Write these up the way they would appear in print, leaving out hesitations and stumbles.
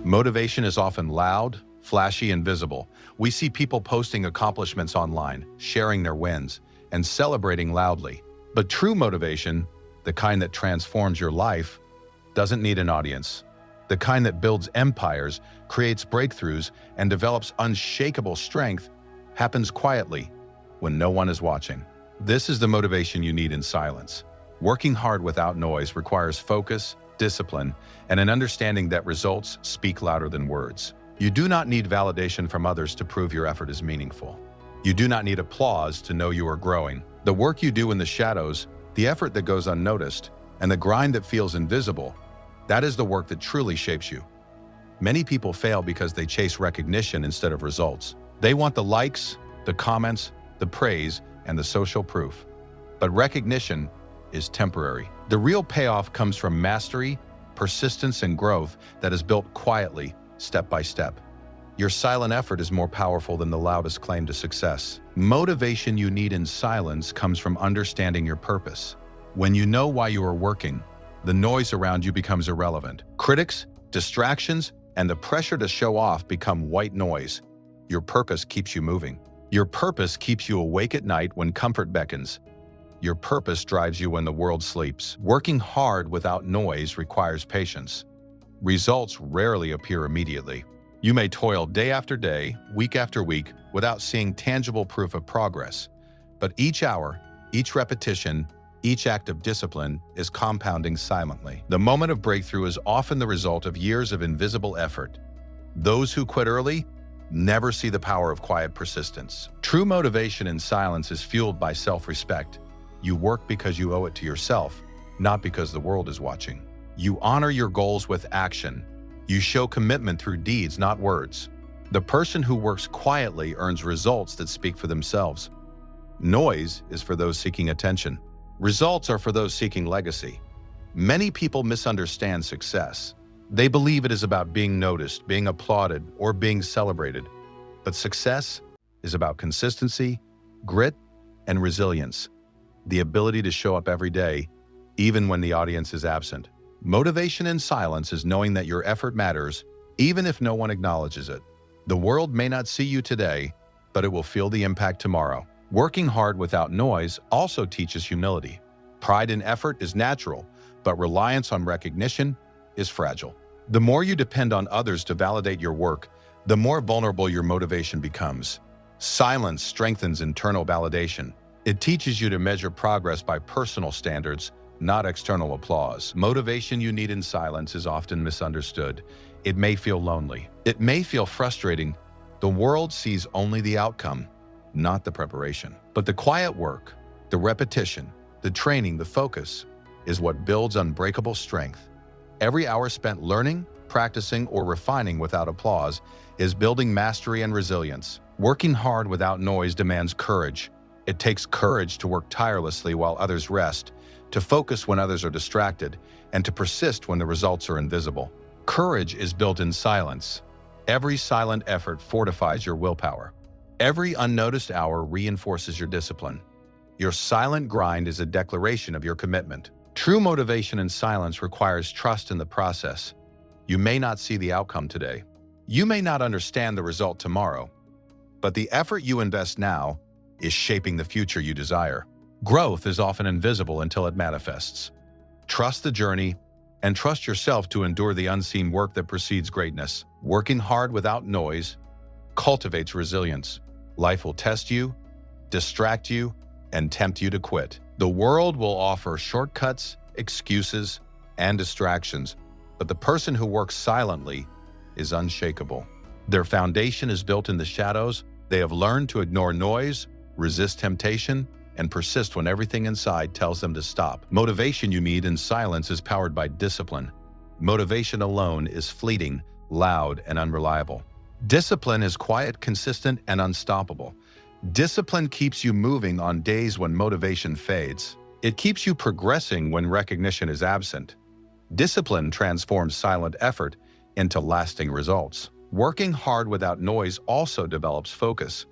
Motivation is often loud, flashy, and visible. We see people posting accomplishments online, sharing their wins, and celebrating loudly. But true motivation, the kind that transforms your life, doesn't need an audience. The kind that builds empires, creates breakthroughs, and develops unshakable strength happens quietly when no one is watching. This is the motivation you need in silence. Working hard without noise requires focus, discipline, and an understanding that results speak louder than words. You do not need validation from others to prove your effort is meaningful. You do not need applause to know you are growing. The work you do in the shadows, the effort that goes unnoticed, and the grind that feels invisible, that is the work that truly shapes you. Many people fail because they chase recognition instead of results. They want the likes, the comments, the praise, and the social proof. But recognition is temporary. The real payoff comes from mastery, persistence, and growth that is built quietly, step by step. Your silent effort is more powerful than the loudest claim to success. Motivation you need in silence comes from understanding your purpose. When you know why you are working, the noise around you becomes irrelevant. Critics, distractions, and the pressure to show off become white noise. Your purpose keeps you moving. Your purpose keeps you awake at night when comfort beckons. Your purpose drives you when the world sleeps. Working hard without noise requires patience. Results rarely appear immediately. You may toil day after day, week after week, without seeing tangible proof of progress. But each hour, each repetition, each act of discipline is compounding silently. The moment of breakthrough is often the result of years of invisible effort. Those who quit early never see the power of quiet persistence. True motivation in silence is fueled by self-respect. You work because you owe it to yourself, not because the world is watching. You honor your goals with action. You show commitment through deeds, not words. The person who works quietly earns results that speak for themselves. Noise is for those seeking attention. Results are for those seeking legacy. Many people misunderstand success. They believe it is about being noticed, being applauded, or being celebrated. But success is about consistency, grit, and resilience. The ability to show up every day, even when the audience is absent. Motivation in silence is knowing that your effort matters, even if no one acknowledges it. The world may not see you today, but it will feel the impact tomorrow. Working hard without noise also teaches humility. Pride in effort is natural, but reliance on recognition is fragile. The more you depend on others to validate your work, the more vulnerable your motivation becomes. Silence strengthens internal validation. It teaches you to measure progress by personal standards, not external applause. Motivation you need in silence is often misunderstood. It may feel lonely. It may feel frustrating. The world sees only the outcome, not the preparation. But the quiet work, the repetition, the training, the focus, is what builds unbreakable strength. Every hour spent learning, practicing, or refining without applause is building mastery and resilience. Working hard without noise demands courage. It takes courage to work tirelessly while others rest, to focus when others are distracted, and to persist when the results are invisible. Courage is built in silence. Every silent effort fortifies your willpower. Every unnoticed hour reinforces your discipline. Your silent grind is a declaration of your commitment. True motivation in silence requires trust in the process. You may not see the outcome today. You may not understand the result tomorrow, but the effort you invest now is shaping the future you desire. Growth is often invisible until it manifests. Trust the journey and trust yourself to endure the unseen work that precedes greatness. Working hard without noise cultivates resilience. Life will test you, distract you, and tempt you to quit. The world will offer shortcuts, excuses, and distractions, but the person who works silently is unshakable. Their foundation is built in the shadows. They have learned to ignore noise, resist temptation, and persist when everything inside tells them to stop. Motivation you need in silence is powered by discipline. Motivation alone is fleeting, loud, and unreliable. Discipline is quiet, consistent, and unstoppable. Discipline keeps you moving on days when motivation fades. It keeps you progressing when recognition is absent. Discipline transforms silent effort into lasting results. Working hard without noise also develops focus.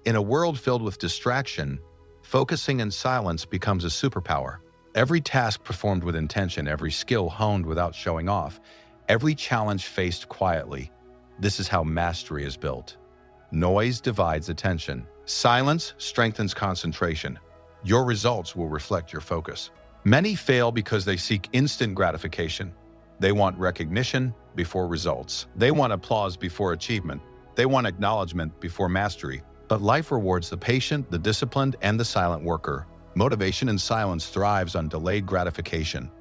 In a world filled with distraction, focusing in silence becomes a superpower. Every task performed with intention, every skill honed without showing off, Every challenge faced quietly. This is how mastery is built. Noise divides attention. Silence strengthens concentration. Your results will reflect your focus. Many fail because they seek instant gratification. They want recognition before results. They want applause before achievement. They want acknowledgement before mastery. But life rewards the patient, the disciplined, and the silent worker. Motivation in silence thrives on delayed gratification.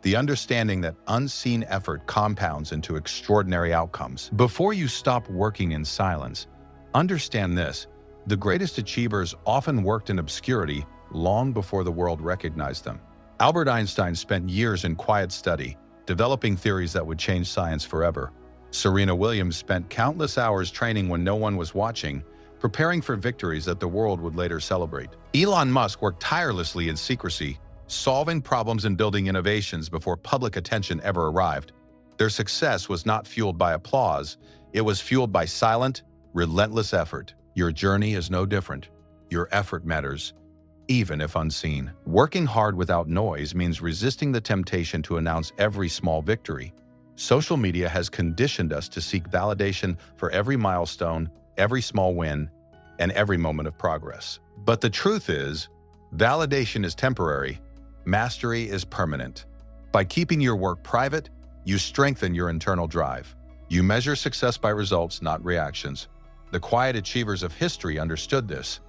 The understanding that unseen effort compounds into extraordinary outcomes. Before you stop working in silence, understand this: the greatest achievers often worked in obscurity long before the world recognized them. Albert Einstein spent years in quiet study, developing theories that would change science forever. Serena Williams spent countless hours training when no one was watching, preparing for victories that the world would later celebrate. Elon Musk worked tirelessly in secrecy, solving problems and building innovations before public attention ever arrived. Their success was not fueled by applause, it was fueled by silent, relentless effort. Your journey is no different. Your effort matters, even if unseen. Working hard without noise means resisting the temptation to announce every small victory. Social media has conditioned us to seek validation for every milestone, every small win, and every moment of progress. But the truth is, validation is temporary, mastery is permanent. By keeping your work private, you strengthen your internal drive. You measure success by results, not reactions. The quiet achievers of history understood this,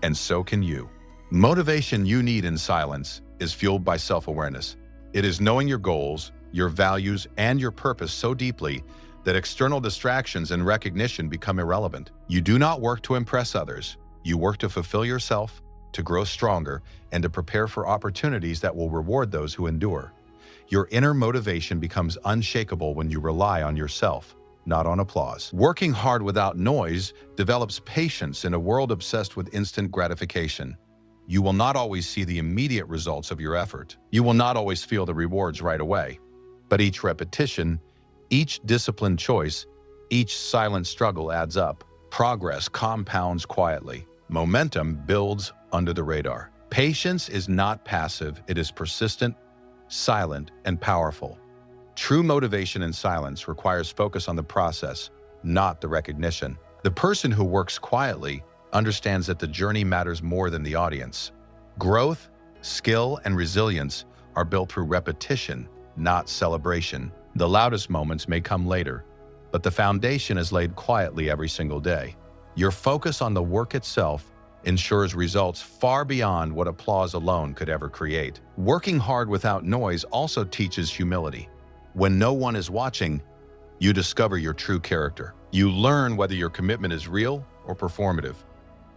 and so can you. Motivation you need in silence is fueled by self-awareness. It is knowing your goals, your values, and your purpose so deeply that external distractions and recognition become irrelevant. You do not work to impress others. You work to fulfill yourself, to grow stronger, and to prepare for opportunities that will reward those who endure. Your inner motivation becomes unshakable when you rely on yourself, not on applause. Working hard without noise develops patience in a world obsessed with instant gratification. You will not always see the immediate results of your effort. You will not always feel the rewards right away. But each repetition, each disciplined choice, each silent struggle adds up. Progress compounds quietly. Momentum builds under the radar. Patience is not passive, it is persistent, silent, and powerful. True motivation in silence requires focus on the process, not the recognition. The person who works quietly understands that the journey matters more than the audience. Growth, skill, and resilience are built through repetition, not celebration. The loudest moments may come later, but the foundation is laid quietly every single day. Your focus on the work itself ensures results far beyond what applause alone could ever create. Working hard without noise also teaches humility. When no one is watching, you discover your true character. You learn whether your commitment is real or performative.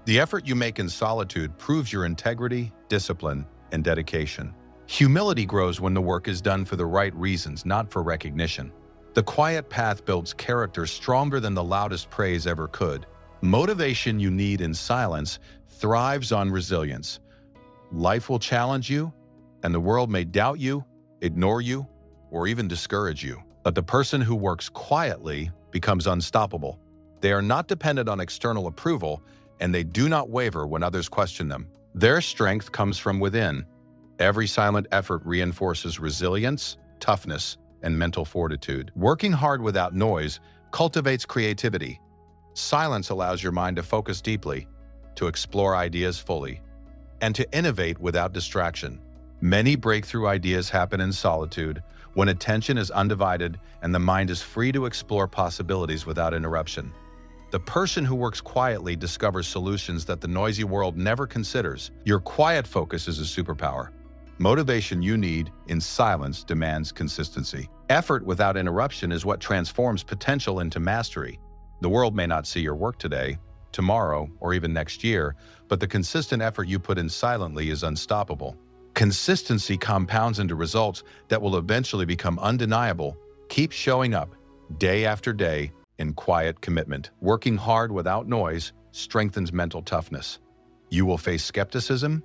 The effort you make in solitude proves your integrity, discipline, and dedication. Humility grows when the work is done for the right reasons, not for recognition. The quiet path builds character stronger than the loudest praise ever could. Motivation you need in silence thrives on resilience. Life will challenge you, and the world may doubt you, ignore you, or even discourage you. But the person who works quietly becomes unstoppable. They are not dependent on external approval, and they do not waver when others question them. Their strength comes from within. Every silent effort reinforces resilience, toughness, and mental fortitude. Working hard without noise cultivates creativity. Silence allows your mind to focus deeply, to explore ideas fully, and to innovate without distraction. Many breakthrough ideas happen in solitude, when attention is undivided and the mind is free to explore possibilities without interruption. The person who works quietly discovers solutions that the noisy world never considers. Your quiet focus is a superpower. Motivation you need in silence demands consistency. Effort without interruption is what transforms potential into mastery. The world may not see your work today, tomorrow, or even next year, but the consistent effort you put in silently is unstoppable. Consistency compounds into results that will eventually become undeniable. Keep showing up, day after day, in quiet commitment. Working hard without noise strengthens mental toughness. You will face skepticism,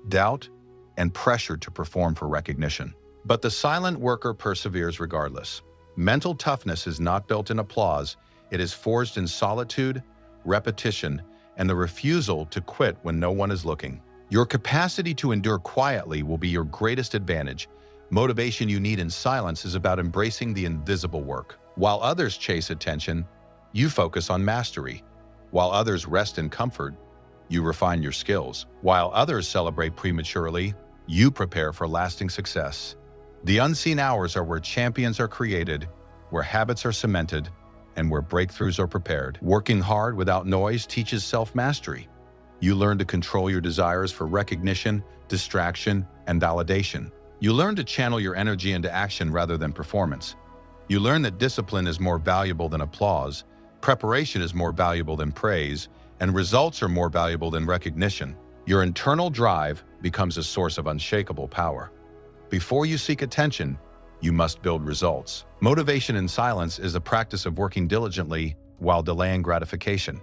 doubt, and pressure to perform for recognition. But the silent worker perseveres regardless. Mental toughness is not built in applause, it is forged in solitude, repetition, and the refusal to quit when no one is looking. Your capacity to endure quietly will be your greatest advantage, Motivation you need in silence is about embracing the invisible work. While others chase attention, you focus on mastery. While others rest in comfort, you refine your skills. While others celebrate prematurely, you prepare for lasting success. The unseen hours are where champions are created, where habits are cemented, and where breakthroughs are prepared. Working hard without noise teaches self-mastery. You learn to control your desires for recognition, distraction, and validation. You learn to channel your energy into action rather than performance. You learn that discipline is more valuable than applause, preparation is more valuable than praise, and results are more valuable than recognition. Your internal drive becomes a source of unshakable power. Before you seek attention, you must build results. Motivation in silence is a practice of working diligently while delaying gratification.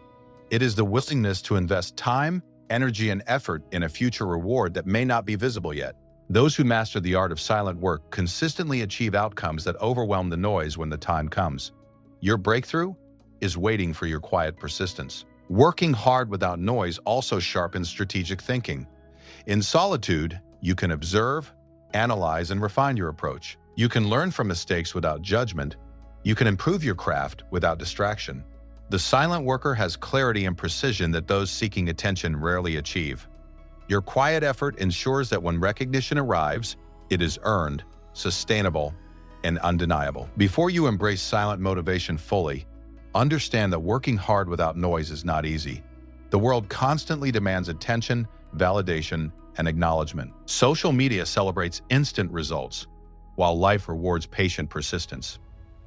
It is the willingness to invest time, energy, and effort in a future reward that may not be visible yet. Those who master the art of silent work consistently achieve outcomes that overwhelm the noise when the time comes. Your breakthrough is waiting for your quiet persistence. Working hard without noise also sharpens strategic thinking. In solitude, you can observe, analyze, and refine your approach. You can learn from mistakes without judgment. You can improve your craft without distraction. The silent worker has clarity and precision that those seeking attention rarely achieve. Your quiet effort ensures that when recognition arrives, it is earned, sustainable, and undeniable. Before you embrace silent motivation fully, understand that working hard without noise is not easy. The world constantly demands attention, validation, and acknowledgement. Social media celebrates instant results, while life rewards patient persistence.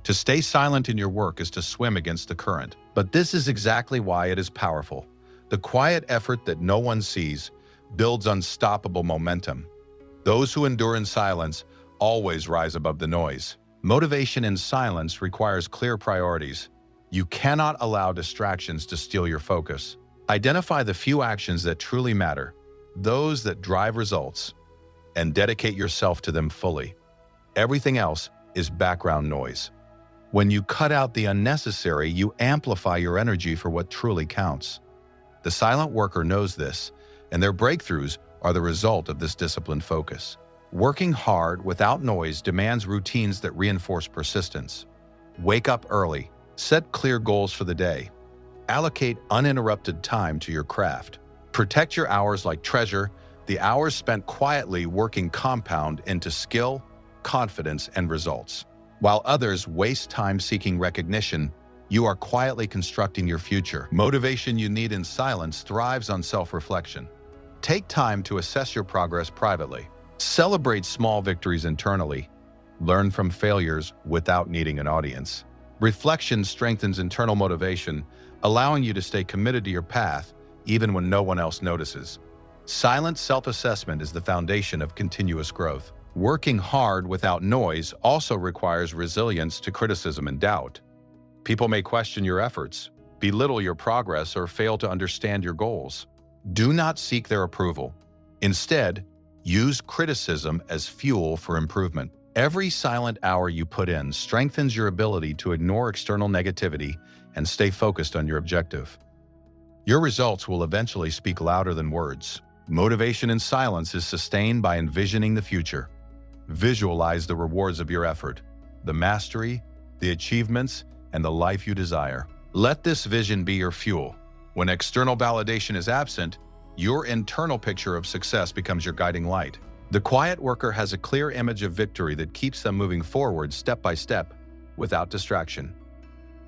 To stay silent in your work is to swim against the current. But this is exactly why it is powerful. The quiet effort that no one sees builds unstoppable momentum. Those who endure in silence always rise above the noise. Motivation in silence requires clear priorities. You cannot allow distractions to steal your focus. Identify the few actions that truly matter, those that drive results, and dedicate yourself to them fully. Everything else is background noise. When you cut out the unnecessary, you amplify your energy for what truly counts. The silent worker knows this, and their breakthroughs are the result of this disciplined focus. Working hard without noise demands routines that reinforce persistence. Wake up early, set clear goals for the day, allocate uninterrupted time to your craft. Protect your hours like treasure. The hours spent quietly working compound into skill, confidence, and results. While others waste time seeking recognition, you are quietly constructing your future. Motivation you need in silence thrives on self-reflection. Take time to assess your progress privately. Celebrate small victories internally. Learn from failures without needing an audience. Reflection strengthens internal motivation, allowing you to stay committed to your path even when no one else notices. Silent self-assessment is the foundation of continuous growth. Working hard without noise also requires resilience to criticism and doubt. People may question your efforts, belittle your progress, or fail to understand your goals. Do not seek their approval. Instead, use criticism as fuel for improvement. Every silent hour you put in strengthens your ability to ignore external negativity and stay focused on your objective. Your results will eventually speak louder than words. Motivation in silence is sustained by envisioning the future. Visualize the rewards of your effort, the mastery, the achievements, and the life you desire. Let this vision be your fuel. When external validation is absent, your internal picture of success becomes your guiding light. The quiet worker has a clear image of victory that keeps them moving forward step by step, without distraction.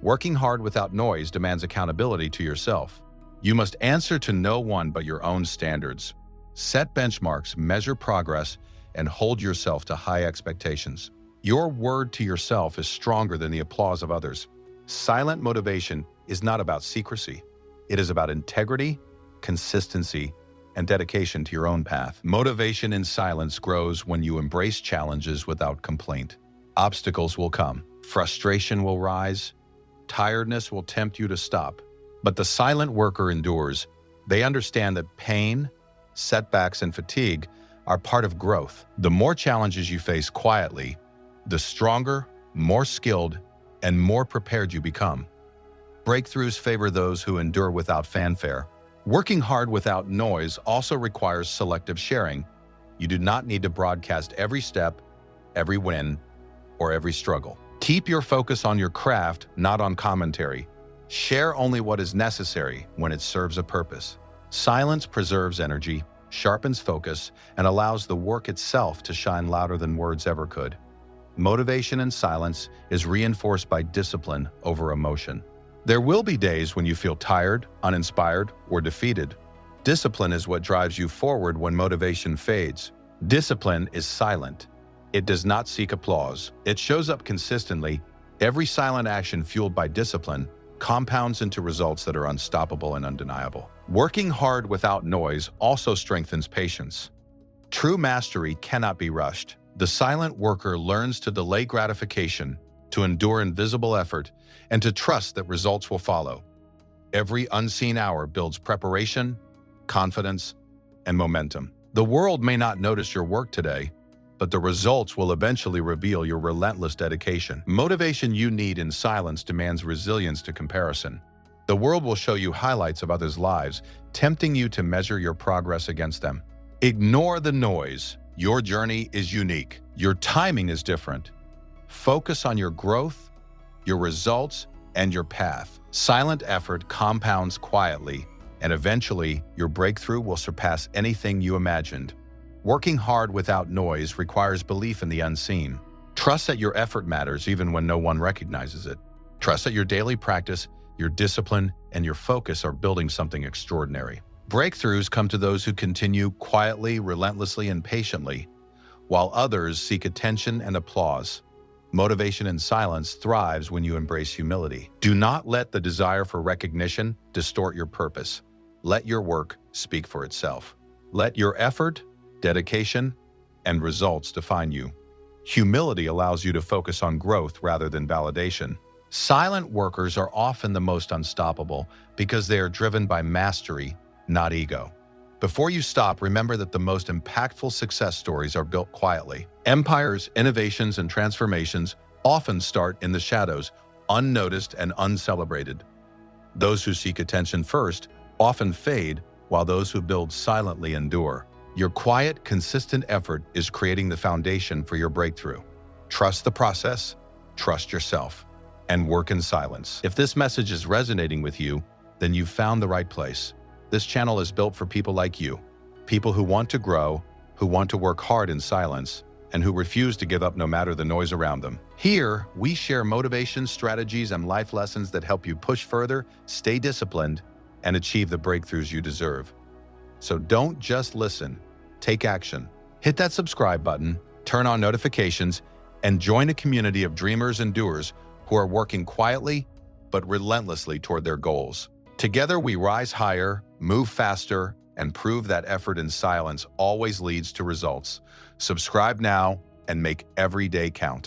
Working hard without noise demands accountability to yourself. You must answer to no one but your own standards. Set benchmarks, measure progress, and hold yourself to high expectations. Your word to yourself is stronger than the applause of others. Silent motivation is not about secrecy. It is about integrity, consistency, and dedication to your own path. Motivation in silence grows when you embrace challenges without complaint. Obstacles will come, frustration will rise, tiredness will tempt you to stop. But the silent worker endures. They understand that pain, setbacks, and fatigue are part of growth. The more challenges you face quietly, the stronger, more skilled, and more prepared you become. Breakthroughs favor those who endure without fanfare. Working hard without noise also requires selective sharing. You do not need to broadcast every step, every win, or every struggle. Keep your focus on your craft, not on commentary. Share only what is necessary when it serves a purpose. Silence preserves energy, sharpens focus, and allows the work itself to shine louder than words ever could. Motivation in silence is reinforced by discipline over emotion. There will be days when you feel tired, uninspired, or defeated. Discipline is what drives you forward when motivation fades. Discipline is silent. It does not seek applause. It shows up consistently. Every silent action fueled by discipline compounds into results that are unstoppable and undeniable. Working hard without noise also strengthens patience. True mastery cannot be rushed. The silent worker learns to delay gratification, to endure invisible effort, and to trust that results will follow. Every unseen hour builds preparation, confidence, and momentum. The world may not notice your work today, but the results will eventually reveal your relentless dedication. Motivation you need in silence demands resilience to comparison. The world will show you highlights of others' lives, tempting you to measure your progress against them. Ignore the noise. Your journey is unique. Your timing is different. Focus on your growth, your results, and your path. Silent effort compounds quietly, and eventually your breakthrough will surpass anything you imagined. Working hard without noise requires belief in the unseen. Trust that your effort matters even when no one recognizes it. Trust that your daily practice, your discipline, and your focus are building something extraordinary. Breakthroughs come to those who continue quietly, relentlessly, and patiently, while others seek attention and applause. Motivation in silence thrives when you embrace humility. Do not let the desire for recognition distort your purpose. Let your work speak for itself. Let your effort, dedication, and results define you. Humility allows you to focus on growth rather than validation. Silent workers are often the most unstoppable because they are driven by mastery, not ego. Before you stop, remember that the most impactful success stories are built quietly. Empires, innovations, and transformations often start in the shadows, unnoticed and uncelebrated. Those who seek attention first often fade, while those who build silently endure. Your quiet, consistent effort is creating the foundation for your breakthrough. Trust the process, trust yourself, and work in silence. If this message is resonating with you, then you've found the right place. This channel is built for people like you, people who want to grow, who want to work hard in silence, and who refuse to give up no matter the noise around them. Here, we share motivation, strategies, and life lessons that help you push further, stay disciplined, and achieve the breakthroughs you deserve. So don't just listen, take action. Hit that subscribe button, turn on notifications, and join a community of dreamers and doers who are working quietly but relentlessly toward their goals. Together we rise higher, move faster, and prove that effort in silence always leads to results. Subscribe now and make every day count.